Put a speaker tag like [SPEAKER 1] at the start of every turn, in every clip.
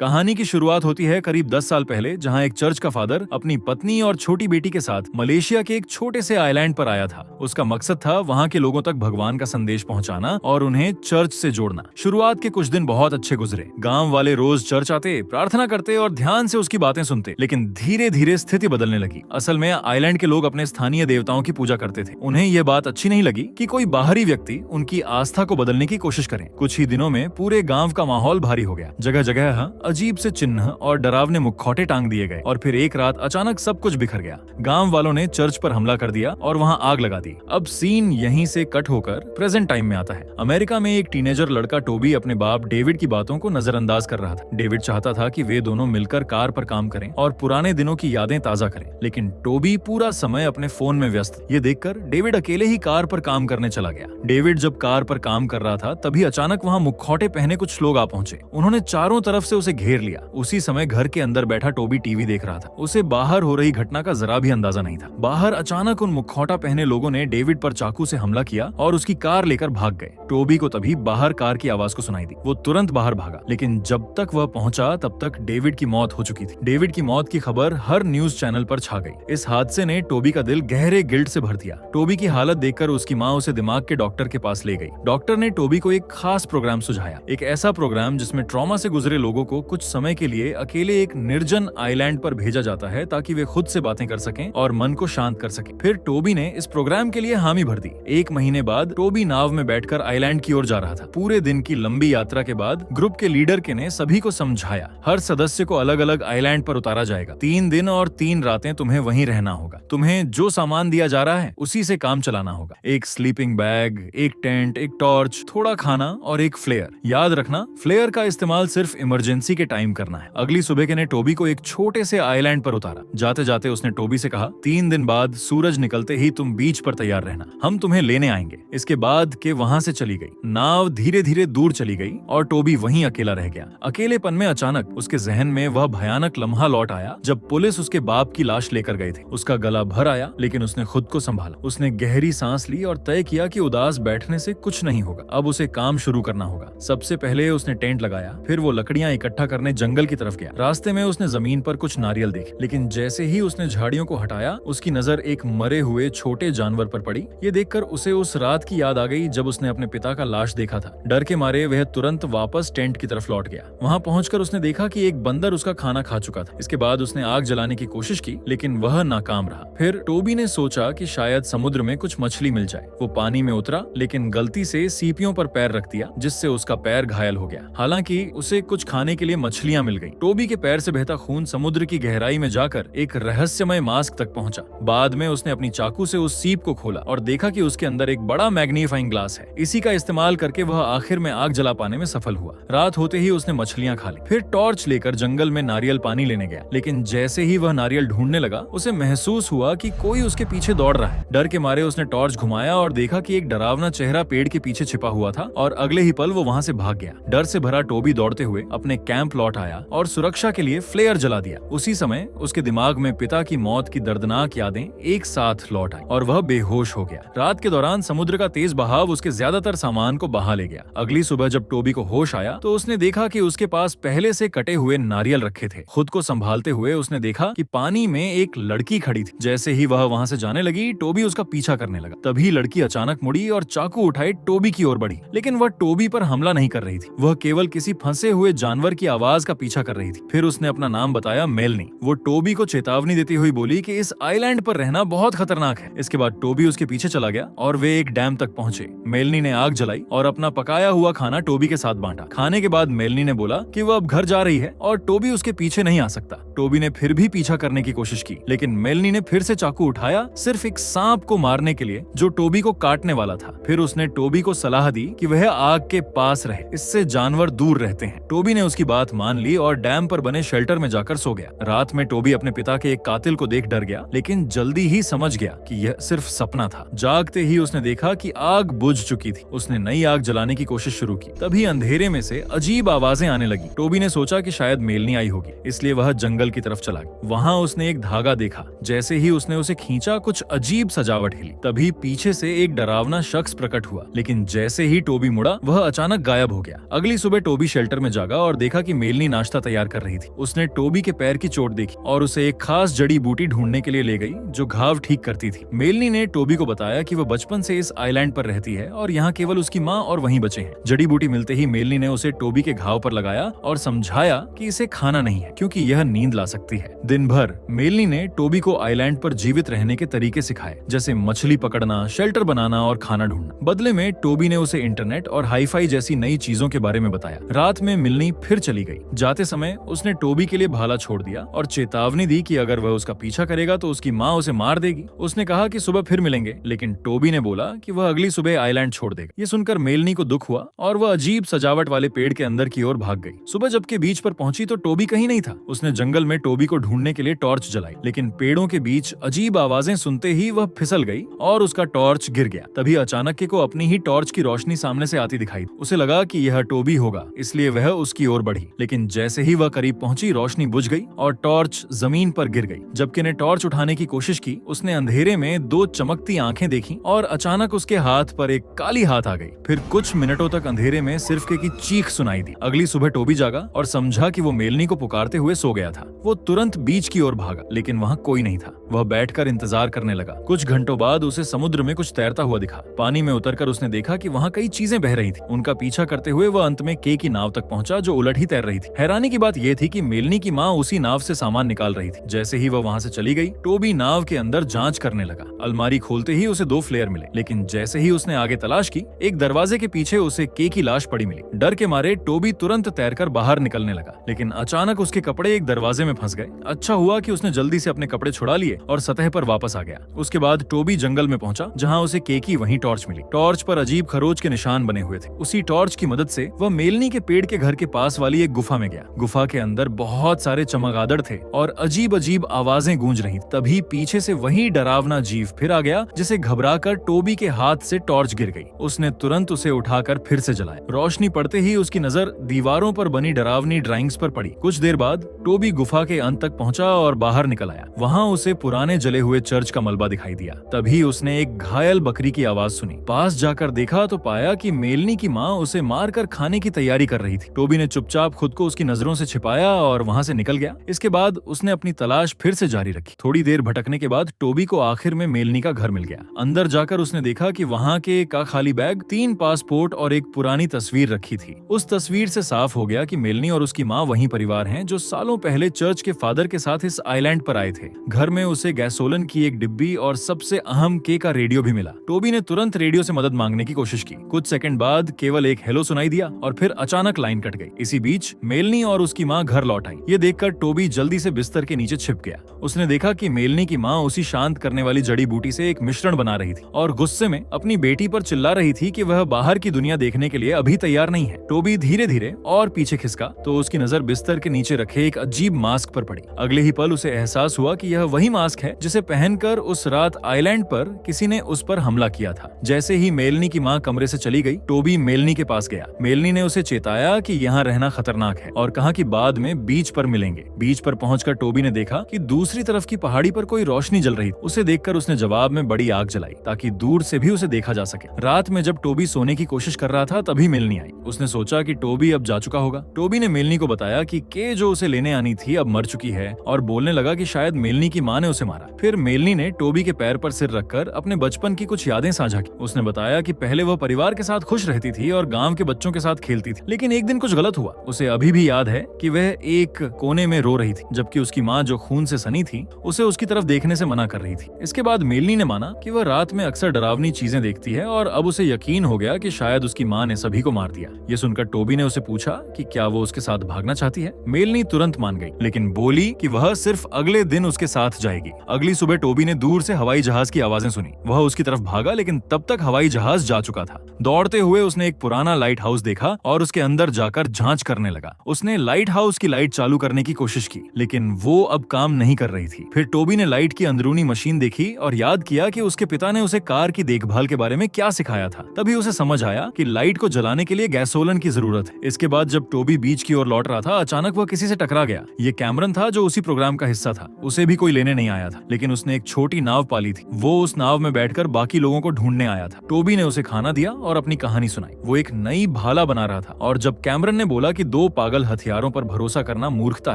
[SPEAKER 1] कहानी की शुरुआत होती है करीब 10 साल पहले, जहां एक चर्च का फादर अपनी पत्नी और छोटी बेटी के साथ मलेशिया के एक छोटे से आइलैंड पर आया था। उसका मकसद था वहां के लोगों तक भगवान का संदेश पहुंचाना और उन्हें चर्च से जोड़ना। शुरुआत के कुछ दिन बहुत अच्छे गुजरे। गांव वाले रोज चर्च आते, प्रार्थना करते और ध्यान से उसकी बातें सुनते। लेकिन धीरे धीरे स्थिति बदलने लगी। असल में आइलैंड के लोग अपने स्थानीय देवताओं की पूजा करते थे। उन्हें यह बात अच्छी नहीं लगी कि कोई बाहरी व्यक्ति उनकी आस्था को बदलने की कोशिश करे। कुछ ही दिनों में पूरे गांव का माहौल भारी हो गया। जगह जगह अजीब से चिन्ह और डरावने मुखौटे टांग दिए गए और फिर एक रात अचानक सब कुछ बिखर गया। गांव वालों ने चर्च पर हमला कर दिया और वहां आग लगा दी। अब सीन यहीं से कट होकर प्रेजेंट टाइम में आता है। अमेरिका में एक टीनेजर लड़का टोबी अपने बाप डेविड की बातों को नजरअंदाज कर रहा था। डेविड चाहता था कि वे दोनों मिलकर कार पर काम करें और पुराने दिनों की यादें ताजा करें, लेकिन टोबी पूरा समय अपने फोन में व्यस्त। ये देखकर डेविड अकेले ही कार पर काम करने चला गया। डेविड जब कार पर काम कर रहा था तभी अचानक वहां मुखौटे पहने कुछ लोग आ पहुंचे। उन्होंने चारों तरफ से उसे घेर लिया। उसी समय घर के अंदर बैठा टोबी टीवी देख रहा था। उसे बाहर हो रही घटना का जरा भी अंदाजा नहीं था। बाहर अचानक उन मुखौटा पहने लोगों ने डेविड पर चाकू से हमला किया और उसकी कार लेकर भाग गए। टोबी को तभी बाहर कार की आवाज को सुनाई दी। वो तुरंत बाहर भागा, लेकिन जब तक वह पहुंचा तब तक डेविड की मौत हो चुकी थी। डेविड की मौत की खबर हर न्यूज चैनल पर छा गई। इस हादसे ने टोबी का दिल गहरे गिल्ट से भर दिया। टोबी की हालत देखकर उसकी माँ उसे दिमाग के डॉक्टर के पास ले गई। डॉक्टर ने टोबी को एक खास प्रोग्राम सुझाया, एक ऐसा प्रोग्राम जिसमें ट्रॉमा से गुजरे लोगों को कुछ समय के लिए अकेले एक निर्जन आइलैंड पर भेजा जाता है ताकि वे खुद से बातें कर सकें और मन को शांत कर सकें। फिर टोबी ने इस प्रोग्राम के लिए हामी भर दी। 1 महीने बाद टोबी नाव में बैठकर आइलैंड की ओर जा रहा था। पूरे दिन की लंबी यात्रा के बाद ग्रुप के लीडर के ने सभी को समझाया, हर सदस्य को अलग अलग आइलैंड पर उतारा जाएगा। 3 दिन और 3 रातें तुम्हें वहीं रहना होगा। तुम्हें जो सामान दिया जा रहा है उसी से काम चलाना होगा। एक स्लीपिंग बैग, एक टेंट, एक टॉर्च, थोड़ा खाना और एक फ्लेयर। याद रखना, फ्लेयर का इस्तेमाल सिर्फ इमरजेंसी के टाइम करना है। अगली सुबह के ने टोबी को एक छोटे से आइलैंड पर उतारा। जाते जाते उसने टोबी से कहा, 3 दिन बाद सूरज निकलते ही तुम बीच पर तैयार रहना, हम तुम्हें लेने आएंगे। इसके बाद के वहां से चली गई। नाव धीरे धीरे दूर चली गई और टोबी वहीं अकेला रह गया। अकेलेपन में अचानक उसके जहन में वह भयानक लम्हा लौट आया जब पुलिस उसके बाप की लाश लेकर गए थे। उसका गला भर आया, लेकिन उसने खुद को संभाला। उसने गहरी सांस ली और तय किया कि उदास बैठने से कुछ नहीं होगा। अब उसे काम शुरू करना होगा। सबसे पहले उसने टेंट लगाया, फिर वो लकड़ियां इकट्ठा करने जंगल की तरफ गया। रास्ते में उसने जमीन पर कुछ नारियल देखे, लेकिन जैसे ही उसने झाड़ियों को हटाया उसकी नजर एक मरे हुए छोटे जानवर पर पड़ी। ये देखकर उसे उस रात की याद आ गई जब उसने अपने पिता का लाश देखा था। डर के मारे वह तुरंत वापस टेंट की तरफ लौट गया। वहां पहुंचकर उसने देखा कि एक बंदर उसका खाना खा चुका था। इसके बाद उसने आग जलाने की कोशिश की, लेकिन वह नाकाम रहा। फिर टोबी ने सोचा कि शायद समुद्र में कुछ मछली मिल जाए। वो पानी में उतरा, लेकिन गलती से सीपियों पर पैर रख दिया, जिससे उसका पैर घायल हो गया। हालांकि उसे कुछ खाने के लिए मछलियां मिल गई। टोबी के पैर से बहता खून समुद्र की गहराई में जाकर एक रहस्यमय मास्क तक पहुंचा। बाद में उसने अपनी चाकू से उस सीप को खोला और देखा कि उसके अंदर एक बड़ा मैग्नीफाइंग ग्लास है। इसी का इस्तेमाल करके वह आखिर में आग जला पाने में सफल हुआ। रात होते ही उसने मछलियां खा ली। फिर टॉर्च लेकर जंगल में नारियल पानी लेने गया, लेकिन जैसे ही वह नारियल ढूंढने लगा उसे महसूस हुआ कि कोई उसके पीछे दौड़ रहा है। डर के मारे उसने टॉर्च घुमाया और देखा कि एक डरावना चेहरा पेड़ के पीछे छिपा हुआ था और अगले ही पल वो वहां से भाग गया। डर से भरा टोबी दौड़ते हुए अपने कैंप लौट आया और सुरक्षा के लिए फ्लेयर जला दिया। उसी समय उसके दिमाग में पिता की मौत की दर्दनाक यादें एक साथ लौट आई और वह बेहोश हो गया। रात के दौरान समुद्र का तेज बहाव उसके ज्यादातर सामान को बहा ले गया। अगली सुबह जब टोबी को होश आया तो उसने देखा कि उसके पास पहले से कटे हुए नारियल रखे थे। खुद को संभालते हुए उसने देखा कि पानी में एक लड़की खड़ी थी। जैसे ही वह वहां से जाने लगी, टोबी उसका पीछा करने लगा। तभी लड़की अचानक मुड़ी और चाकू उठाए टोबी की ओर बढ़ी, लेकिन वह टोबी पर हमला नहीं कर रही थी। वह केवल किसी फंसे हुए जानवर की आवाज का पीछा कर रही थी। फिर उसने अपना नाम बताया, मेलनी। वो टोबी को चेतावनी देती हुई बोली कि इस आइलैंड पर रहना बहुत खतरनाक है। इसके बाद टोबी उसके पीछे चला गया और वे एक डैम तक पहुंचे। मेलनी ने आग जलाई और अपना पकाया हुआ खाना टोबी के साथ बांटा। खाने के बाद मेलनी ने बोला कि वह अब घर जा रही है और टोबी उसके पीछे नहीं आ सकता। टोबी ने फिर भी पीछा करने की कोशिश की, लेकिन मेलनी ने फिर से चाकू उठाया, सिर्फ एक सांप को मारने के लिए जो टोबी को काटने वाला था। फिर उसने टोबी को सलाह दी कि वह आग के पास रहे, इससे जानवर दूर रहते हैं। टोबी ने उसकी बात मान ली और डैम पर बने शेल्टर में जाकर सो गया। रात में टोबी अपने पिता के एक कातिल को देख डर गया, लेकिन जल्दी ही समझ गया कि यह सिर्फ सपना था। जागते ही उसने देखा कि आग बुझ चुकी थी। उसने नई आग जलाने की कोशिश शुरू की। तभी अंधेरे में से अजीब आवाजें आने लगी। टोबी ने सोचा कि शायद मेलनी आई होगी, इसलिए वह जंगल जंगल की तरफ चला गया। वहाँ उसने एक धागा देखा। जैसे ही उसने उसे खींचा, कुछ अजीब सजावट हिली। तभी पीछे से एक डरावना शख्स प्रकट हुआ, लेकिन जैसे ही टोबी मुड़ा, वह अचानक गायब हो गया। अगली सुबह टोबी शेल्टर में जागा और देखा कि मेलनी नाश्ता तैयार कर रही थी। उसने टोबी के पैर की चोट देखी और उसे एक खास जड़ी बूटी ढूंढने के लिए ले गई जो घाव ठीक करती थी। मेलनी ने टोबी को बताया कि वह बचपन से इस आइलैंड पर रहती है और यहाँ केवल उसकी माँ और वहीं बचे हैं। जड़ी बूटी मिलते ही मेलनी ने उसे टोबी के घाव पर लगाया और समझाया कि इसे खाना नहीं है क्योंकि यह नींद ला सकती है। दिन भर मेलनी ने टोबी को आइलैंड पर जीवित रहने के तरीके सिखाए, जैसे मछली पकड़ना, शेल्टर बनाना और खाना ढूंढना। बदले में टोबी ने उसे इंटरनेट और हाईफाई जैसी नई चीजों के बारे में बताया। रात में मिलनी फिर चली गई। जाते समय उसने टोबी के लिए भाला छोड़ दिया और चेतावनी दी कि अगर वह उसका पीछा करेगा तो उसकी माँ उसे मार देगी। उसने कहा कि सुबह फिर मिलेंगे, लेकिन टोबी ने बोला कि वह अगली सुबह आइलैंड छोड़ देगा। ये सुनकर मेलनी को दुख हुआ और वह अजीब सजावट वाले पेड़ के अंदर की ओर भाग गई। सुबह जबकि बीच पर पहुंची तो टोबी कहीं नहीं था। उसने जंगल में टोबी को ढूंढने के लिए टॉर्च जलाई, लेकिन पेड़ों के बीच अजीब आवाजें सुनते ही वह फिसल गई और उसका टॉर्च गिर गया। तभी अचानक को अपनी ही टॉर्च की रोशनी सामने से आती दिखाई। उसे लगा कि यह टोबी होगा, इसलिए वह उसकी ओर बढ़ी, लेकिन जैसे ही वह करीब पहुंची, रोशनी बुझ गई और टॉर्च जमीन पर गिर गई। जबकि ने टॉर्च उठाने की कोशिश की, उसने अंधेरे में दो चमकती आंखें देखी और अचानक उसके हाथ पर एक काली हाथ आ गई। फिर कुछ मिनटों तक अंधेरे में सिर्फ की चीख सुनाई दी। अगली सुबह टोबी जागा और समझा कि वो मेलनी को पुकारते हुए सो गया था। वो तुरंत बीच की ओर भागा, लेकिन वहाँ कोई नहीं था। वह बैठकर इंतजार करने लगा। कुछ घंटों बाद उसे समुद्र में कुछ तैरता हुआ दिखा। पानी में उतरकर उसने देखा कि वहाँ कई चीजें बह रही थी। उनका पीछा करते हुए वह अंत में के की नाव तक पहुंचा जो उलट ही तैर रही थी। हैरानी की बात यह थी कि मेलनी की माँ उसी नाव से सामान निकाल रही थी। जैसे ही वह वहाँ से चली गई, टोबी नाव के अंदर जांच करने लगा। अलमारी खोलते ही उसे 2 फ्लेयर मिले, लेकिन जैसे ही उसने आगे तलाश की, एक दरवाजे के पीछे उसे के की लाश पड़ी मिली। डर के मारे टोबी तुरंत तैरकर बाहर निकलने लगा, लेकिन अचानक उसके कपड़े एक दरवाजे में फंस गए। अच्छा हुआ कि उसने जल्दी से अपने कपड़े छुड़ा लिए और सतह पर वापस आ गया। उसके बाद टोबी जंगल में पहुंचा, जहाँ उसे के की वहीं टॉर्च मिली। टॉर्च पर अजीब खरोच के निशान बने हुए थे। उसी टॉर्च की मदद से वह मेलनी के पेड़ के घर के पास वाली एक गुफा में गया। गुफा के अंदर बहुत सारे चमगादड़ थे और अजीब अजीब आवाजें गूंज रही। तभी पीछे से वही डरावना जीव फिर आ गया, जिसे घबराकर टोबी के हाथ से टॉर्च गिर गई। उसने तुरंत उसे उठाकर फिर से जलाया। रोशनी पड़ते ही उसकी नजर दीवारों पर बनी डरावनी ड्राइंग्स पर पड़ी। कुछ देर बाद टोबी गुफा के अंत तक पहुंचा और बाहर निकल आया। वहाँ उसे पुराने जले हुए चर्च का मलबा दिखाई दिया। तभी उसने एक घायल बकरी की आवाज सुनी। पास जाकर देखा तो पाया कि मेलनी की माँ उसे मारकर खाने की तैयारी कर रही थी। टोबी ने चुपचाप खुद को उसकी नजरों से छिपाया और वहाँ से निकल गया। इसके बाद उसने अपनी तलाश फिर से जारी रखी। थोड़ी देर भटकने के बाद टोबी को आखिर में मेलनी का घर मिल गया। अंदर जाकर उसने देखा कि वहाँ के का खाली बैग, 3 पासपोर्ट और एक पुरानी तस्वीर रखी थी। उस तस्वीर से साफ हो गया कि मेलनी और उसकी माँ वही परिवार हैं जो सालों पहले चर्च के फादर के साथ इस आइलैंड पर आए थे। घर में उसे गैसोलन की एक डिब्बी और सबसे अहम के का रेडियो भी मिला। टोबी ने तुरंत रेडियो से मदद मांगने की कोशिश की। कुछ सेकंड बाद केवल एक हेलो सुनाई दिया और फिर अचानक लाइन कट गई। इसी बीच मेलनी और उसकी माँ घर लौट आई। ये देखकर टोबी जल्दी से बिस्तर के नीचे छिप गया। उसने देखा कि मेलनी की माँ उसी शांत करने वाली जड़ी बूटी से एक मिश्रण बना रही थी और गुस्से में अपनी बेटी पर चिल्ला रही थी कि वह बाहर की दुनिया देखने के लिए अभी तैयार नहीं है। टोबी धीरे धीरे और पीछे खिसका तो उसकी नजर बिस्तर के नीचे रखे एक अजीब मास्क पर पड़ी। अगले ही पल उसे एहसास हुआ कि यह वही मास्क है जिसे पहनकर उस रात आइलैंड पर किसी ने उस पर हमला किया था। जैसे ही मेलनी की माँ कमरे से चली गई, टोबी मेलनी के पास गया। मेलनी ने उसे चेताया कि यहाँ रहना खतरनाक है और कहा कि बाद में बीच पर मिलेंगे। बीच पर पहुंचकर टोबी ने देखा कि दूसरी तरफ की पहाड़ी पर कोई रोशनी जल रही थी। उसे देखकर उसने जवाब में बड़ी आग जलाई ताकि दूर से भी उसे देखा जा सके। रात में जब टोबी सोने की कोशिश कर रहा था तभी मेलनी आई। उसने सोचा कि टोबी अब जा चुका होगा। टोबी ने मेलनी को बताया कि के जो उसे लेने आनी थी अब मर चुकी है और बोलने लगा कि शायद मेलनी की माँ ने उसे मारा। फिर मेलनी ने टोबी के पैर पर सिर रखकर अपने बचपन की कुछ यादें साझा की। उसने बताया कि पहले वह परिवार के साथ खुश रहती थी और गांव के बच्चों के साथ खेलती थी, लेकिन एक दिन कुछ गलत हुआ। उसे अभी भी याद है कि वह एक कोने में रो रही थी, जबकि उसकी माँ जो खून से सनी थी उसे उसकी तरफ देखने से मना कर रही थी। इसके बाद मेलनी ने माना कि वह रात में अक्सर डरावनी चीजें देखती है और अब उसे यकीन हो गया कि शायद उसकी माँ ने सभी को मार दिया। ये सुनकर टोबी ने उसे पूछा कि क्या वो उसके साथ भागना चाहती है। मेलनी तुरंत मान गई, लेकिन बोली कि वह सिर्फ अगले दिन उसके साथ जाएगी। अगली सुबह टोबी ने दूर से हवाई जहाज की आवाजें सुनी। वह उसकी तरफ भागा, लेकिन तब तक हवाई जहाज जा चुका था। दौड़ते हुए उसने एक पुराना लाइट हाउस देखा और उसके अंदर जाकर जांच करने लगा। उसने लाइट हाउस की लाइट चालू करने की कोशिश की, लेकिन वो अब काम नहीं कर रही थी। फिर टोबी ने लाइट की अंदरूनी मशीन देखी और याद किया कि उसके पिता ने उसे कार की देखभाल के बारे में क्या सिखाया था। तभी उसे समझ आया कि लाइट को जलाने के लिए गैसोलन की जरूरत है। इसके बाद जब टोबी बीच की ओर लौट रहा था, अचानक वह किसी से टकरा गया। ये ये कैमरन था जो उसी प्रोग्राम का हिस्सा था। उसे भी कोई लेने नहीं आया था, लेकिन उसने एक छोटी नाव पाली थी। वो उस नाव में बैठकर बाकी लोगों को ढूंढने आया था। टोबी ने उसे खाना दिया और अपनी कहानी सुनाई। वो एक नई भाला बना रहा था और जब कैमरन ने बोला कि 2 पागल हथियारों पर भरोसा करना मूर्खता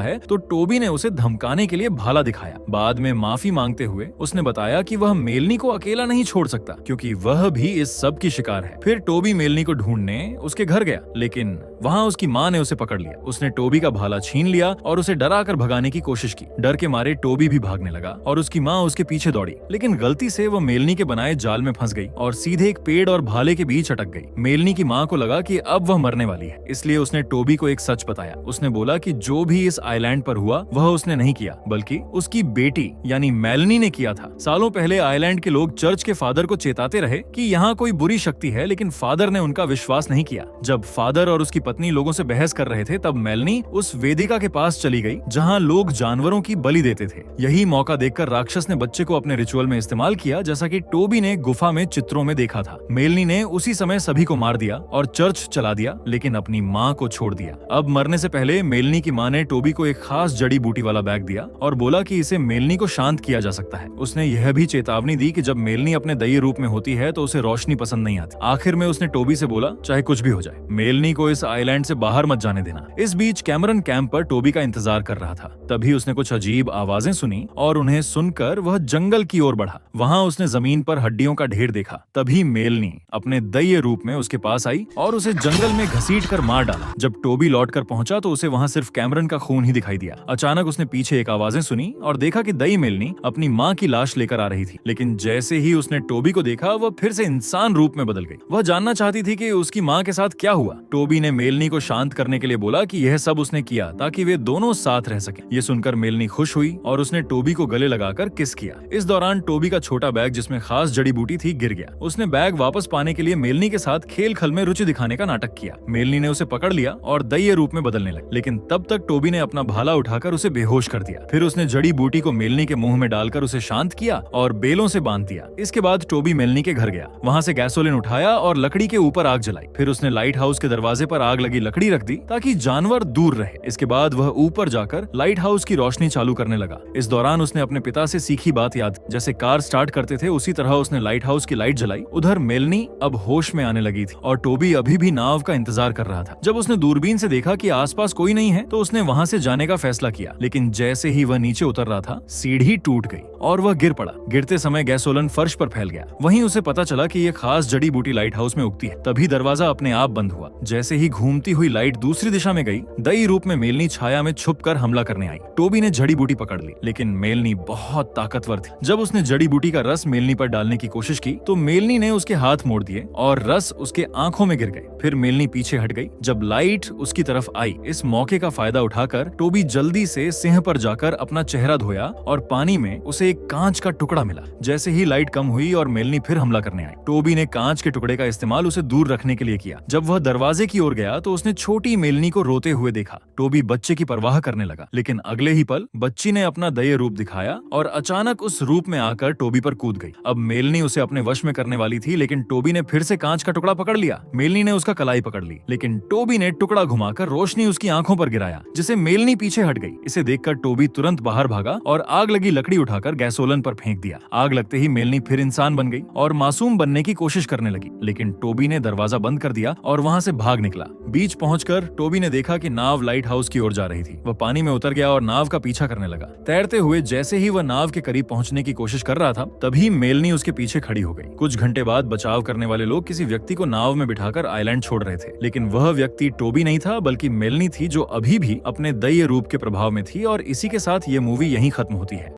[SPEAKER 1] है, तो टोबी ने उसे धमकाने के लिए भाला दिखाया। बाद में माफी मांगते हुए उसने बताया कि वह मेलनी को अकेला नहीं छोड़ सकता, क्योंकि वह भी इस सब की शिकार है। फिर टोबी मेलनी को ढूंढने उसके घर गया, लेकिन वहाँ उसकी माँ ने उसे पकड़ लिया। उसने टोबी का भाला छीन लिया और उसे डरा कर भगाने की कोशिश की। डर के मारे टोबी भी भागने लगा और उसकी माँ उसके पीछे दौड़ी, लेकिन गलती से वो मेलनी के बनाए जाल में फंस गई और सीधे एक पेड़ और भाले के बीच अटक गई। मेलनी की माँ को लगा कि अब वह मरने वाली है, इसलिए उसने टोबी को एक सच बताया। उसने बोला कि जो भी इस आइलैंड पर हुआ वह उसने नहीं किया, बल्कि उसकी बेटी यानी मेलनी ने किया था। सालों पहले आइलैंड के लोग चर्च के फादर को चेताते रहे कि यहाँ कोई बुरी शक्ति है, लेकिन फादर ने उनका विश्वास नहीं किया। जब फादर और उसकी पत्नी लोगों से बहस कर रहे थे, तब मेलनी उस वेदिका के पास चली गई जहाँ लोग जानवरों की बलि देते थे। यही मौका देखकर राक्षस ने बच्चे को अपने रिचुअल में इस्तेमाल किया, जैसा कि टोबी ने गुफा में चित्रों में देखा था। मेलनी ने उसी समय सभी को मार दिया और चर्च चला दिया, लेकिन अपनी माँ को छोड़ दिया। अब मरने से पहले मेलनी की माँ ने टोबी को एक खास जड़ी बूटी वाला बैग दिया और बोला कि इसे मेलनी को शांत किया जा सकता है। उसने यह भी चेतावनी दी कि जब मेलनी अपने दैवीय रूप में होती है तो उसे रोशनी पसंद नहीं आती। आखिर में उसने टोबी से बोला, चाहे कुछ भी हो जाए, मेलनी को इस आइलैंड से बाहर मत जाने देना। इस बीच कैमरन कैंप पर टोबी का इंतजार कर रहा था। तभी उसने कुछ अजीब आवाजें सुनी और उन्हें सुनकर वह जंगल की ओर बढ़ा। वहाँ उसने जमीन पर हड्डियों का ढेर देखा। तभी मेलनी अपने दैवीय रूप में उसके पास आई और उसे जंगल में घसीट कर मार डाला। जब टोबी लौट कर पहुंचा तो उसे वहाँ सिर्फ कैमरन का खून ही दिखाई दिया। अचानक उसने पीछे एक आवाजें सुनी और देखा कि दई मेलनी अपनी माँ की लाश लेकर आ रही थी। लेकिन जैसे ही उसने टोबी को देखा, वह फिर से इंसान रूप में बदल गई। वह जानना चाहती थी कि उसकी माँ के साथ क्या हुआ। टोबी ने मेलनी को शांत करने के लिए बोला कि यह सब उसने किया ताकि वे दोनों साथ रह सकें। ये सुनकर मेलनी खुश हुई और उसने टोबी को गले लगाकर किस किया। इस दौरान टोबी का छोटा बैग जिसमें खास जड़ी बूटी थी गिर गया। उसने बैग वापस पाने के लिए मेलनी के साथ खेल खल में रुचि दिखाने का नाटक किया। मेलनी ने उसे पकड़ लिया और दैवीय रूप में बदलने लगी, लेकिन तब तक टोबी ने अपना भाला उठाकर उसे बेहोश कर दिया। फिर उसने जड़ी बूटी को मेलनी के मुंह में डालकर उसे शांत किया और बेलों से बांध दिया। इसके बाद टोबी मेलनी के घर गया। वहाँ से गैसोलीन उठाया और लकड़ी के ऊपर आग जलाई। फिर उसने लाइट हाउस के दरवाजे पर आग लगी लकड़ी रख दी ताकि जानवर दूर रहे। इसके बाद वह ऊपर जाकर लाइट हाउस की रोशनी चालू करने लगा। इस दौरान उसने अपने पिता से सीखी बात याद, जैसे कार स्टार्ट करते थे उसी तरह उसने लाइट हाउस की लाइट जलाई। उधर मेलनी अब होश में आने लगी थी और टोबी अभी भी नाव का इंतजार कर रहा था। जब उसने दूरबीन से देखा कि आसपास कोई नहीं है तो उसने वहाँ से जाने का फैसला किया, लेकिन जैसे ही वह नीचे उतर रहा था, सीढ़ी टूट गई और वह गिर पड़ा। गिरते समय गैसोलन फर्श पर फैल गया। वहीं उसे पता चला कि यह खास जड़ी बूटी लाइट हाउस में उगती है। तभी दरवाजा अपने आप बंद हुआ। जैसे ही घूमती हुई लाइट दूसरी दिशा में गई, दई रूप में मेलनी छाया में छुपकर हमला करने आई। टोबी ने जड़ी बूटी पकड़ ली, लेकिन मेलनी बहुत ताकतवर थी। जब उसने जड़ी बूटी का रस मेलनी पर डालने की कोशिश की तो मेलनी ने उसके हाथ मोड़ दिए और रस उसके आंखों में गिर गए। फिर मेलनी पीछे हट गई जब लाइट उसकी तरफ आई। इस मौके का फायदा उठाकर टोबी जल्दी से सिंह पर जाकर अपना चेहरा धोया और पानी में उसे एक कांच का टुकड़ा मिला। जैसे ही लाइट कम हुई और मेलनी फिर हमला करने आई, टोबी ने कांच के टुकड़े का इस्तेमाल उसे दूर रखने के लिए किया। जब वह दरवाजे की ओर गया तो उसने छोटी मेलनी को रोते हुए देखा। टोबी बच्चे की परवाह करने लगा, लेकिन अगले ही पल बच्ची ने अपना दैवीय रूप दिखाया और अचानक उस रूप में आकर टोबी पर कूद गई। अब मेलनी उसे अपने वश में करने वाली थी, लेकिन टोबी ने फिर से कांच का टुकड़ा पकड़ लिया। मेलनी ने उसका कलाई पकड़ ली, लेकिन टोबी ने टुकड़ा घुमाकर रोशनी उसकी आंखों पर गिराया, जिसे मेलनी पीछे हट गई। इसे देखकर टोबी तुरंत बाहर भागा और आग लगी लकड़ी उठाकर गैसोलन पर फेंक दिया। आग लगते ही मेलनी फिर इंसान बन गई और मासूम बनने की कोशिश करने लगी, लेकिन टोबी ने दरवाजा बंद कर दिया और वहाँ से भाग निकला। बीच पहुंचकर टोबी ने देखा कि नाव लाइट हाउस की ओर जा रही थी। वह पानी में उतर गया और नाव का पीछा करने लगा। तैरते हुए जैसे ही वह नाव के करीब पहुंचने की कोशिश कर रहा था, तभी मेलनी उसके पीछे खड़ी हो गई। कुछ घंटे बाद बचाव करने वाले लोग किसी व्यक्ति को नाव में बिठाकर आइलैंड छोड़ रहे थे, लेकिन वह व्यक्ति टोबी नहीं था बल्कि मेलनी थी, जो अभी भी अपने दैवीय रूप के प्रभाव में थी। और इसी के साथ ये मूवी यहीं खत्म होती है।